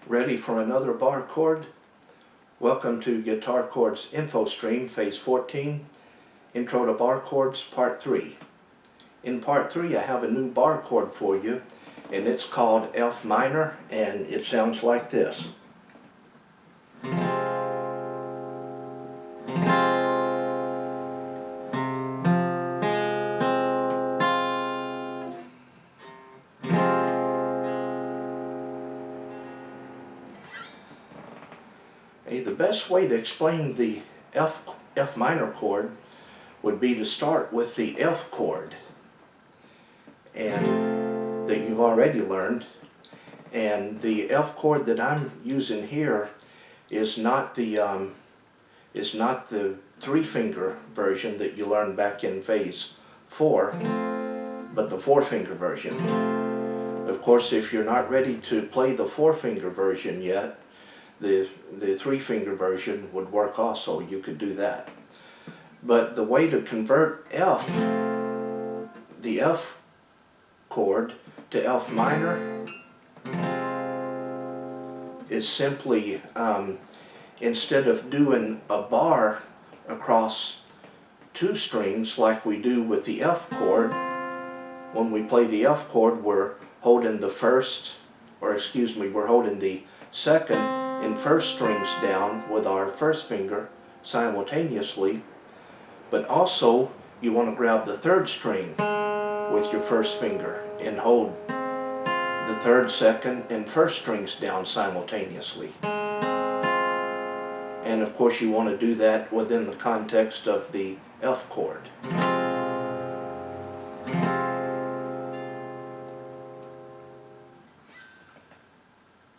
Ready for another bar chord? Welcome to Guitar Chords Info Stream, Phase 14, Intro to Bar Chords, Part 3. In Part 3 I have a new bar chord for you, and it's called F minor, and it sounds like this. The best way to explain the F minor chord would be to start with the F chord, and that you've already learned. And the F chord that I'm using here is not the 3-finger version that you learned back in Phase 4, but the 4-finger version. Of course, if you're not ready to play the 4-finger version yet, the 3-finger version would work also. You could do that. But the way to convert the F chord to F minor is simply, instead of doing a bar across 2 strings like we do with the F chord, when we play the F chord, we're holding the we're holding the second and first strings down with our first finger simultaneously, but also you want to grab the 3rd string with your first finger and hold the 3rd, 2nd, and 1st strings down simultaneously. And of course you want to do that within the context of the F chord.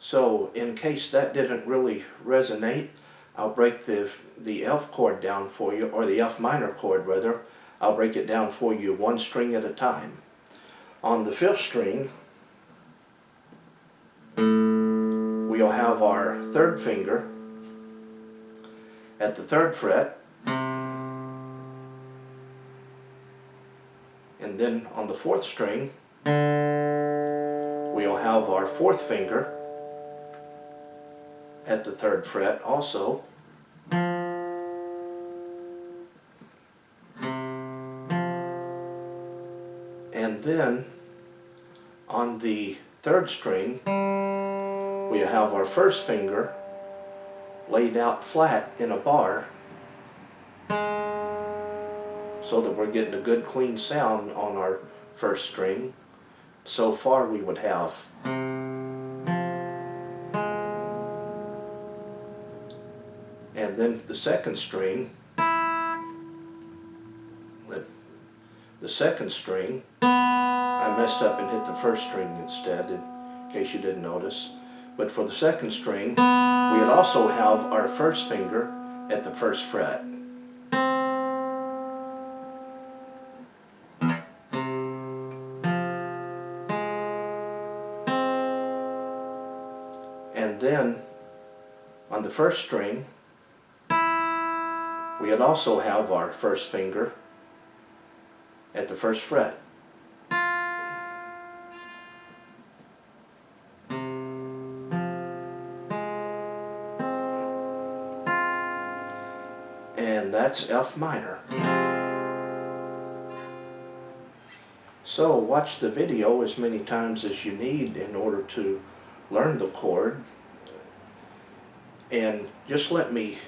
So in case that didn't really resonate, I'll break the F chord down for you, or the F minor chord rather. I'll break it down for you 1 string at a time. On the 5th string, we'll have our 3rd finger at the 3rd fret, and then on the 4th string, we'll have our 4th finger at the 3rd fret also. And then on the 3rd string, we have our 1st finger laid out flat in a bar so that we're getting a good clean sound on our 1st string. So far we would have and then the 2nd string, I messed up and hit the 1st string instead, in case you didn't notice. But for the 2nd string, we would also have our 1st finger at the 1st fret. And then on the 1st string, we would also have our 1st finger at the 1st fret. And that's F minor. So watch the video as many times as you need in order to learn the chord. And just let me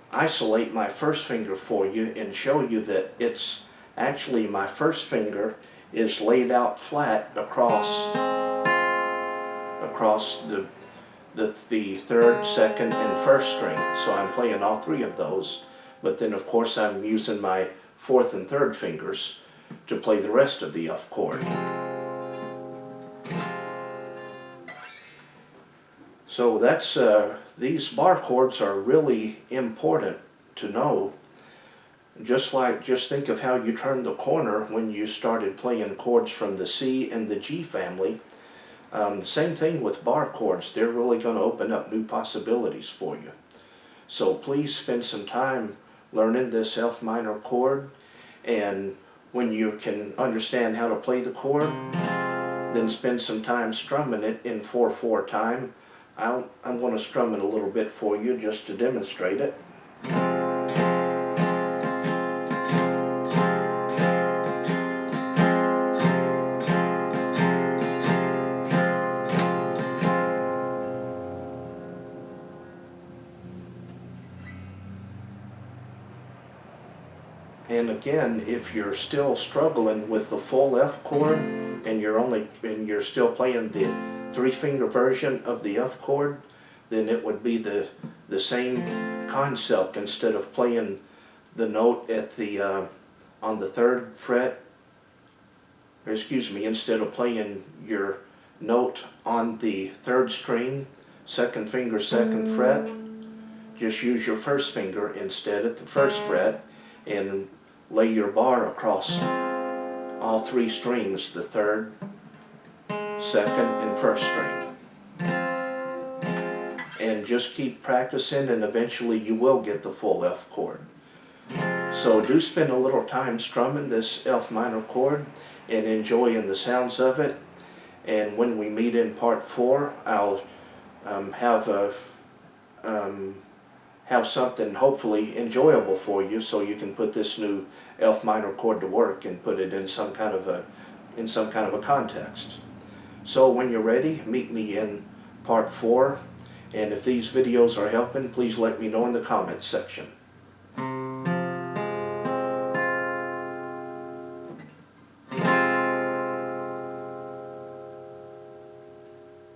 isolate my 1st finger for you and show you that it's actually my 1st finger is laid out flat across the 3rd, 2nd, and 1st string. So I'm playing all 3 of those, but then of course I'm using my 4th and 3rd fingers to play the rest of the F chord. So that's these bar chords are really important to know. Just think of how you turned the corner when you started playing chords from the C and the G family. Same thing with bar chords. They're really going to open up new possibilities for you. So please spend some time learning this F minor chord, and when you can understand how to play the chord, then spend some time strumming it in 4/4 time. I'm going to strum it a little bit for you just to demonstrate it. And again, if you're still struggling with the full F chord and you're still playing the 3-finger version of the F chord, then it would be the same concept. Instead of playing the note at the on the 3rd fret, or excuse me, instead of playing your note on the 3rd string, 2nd finger, 2nd fret, just use your 1st finger instead at the 1st fret and lay your bar across all 3 strings, the 3rd, 2nd, and 1st string. And just keep practicing, and eventually you will get the full F chord. So do spend a little time strumming this F minor chord and enjoying the sounds of it. And when we meet in part 4, I'll have something hopefully enjoyable for you, so you can put this new F minor chord to work and put it in some kind of a context. So when you're ready, meet me in part 4, and if these videos are helping, please let me know in the comments section.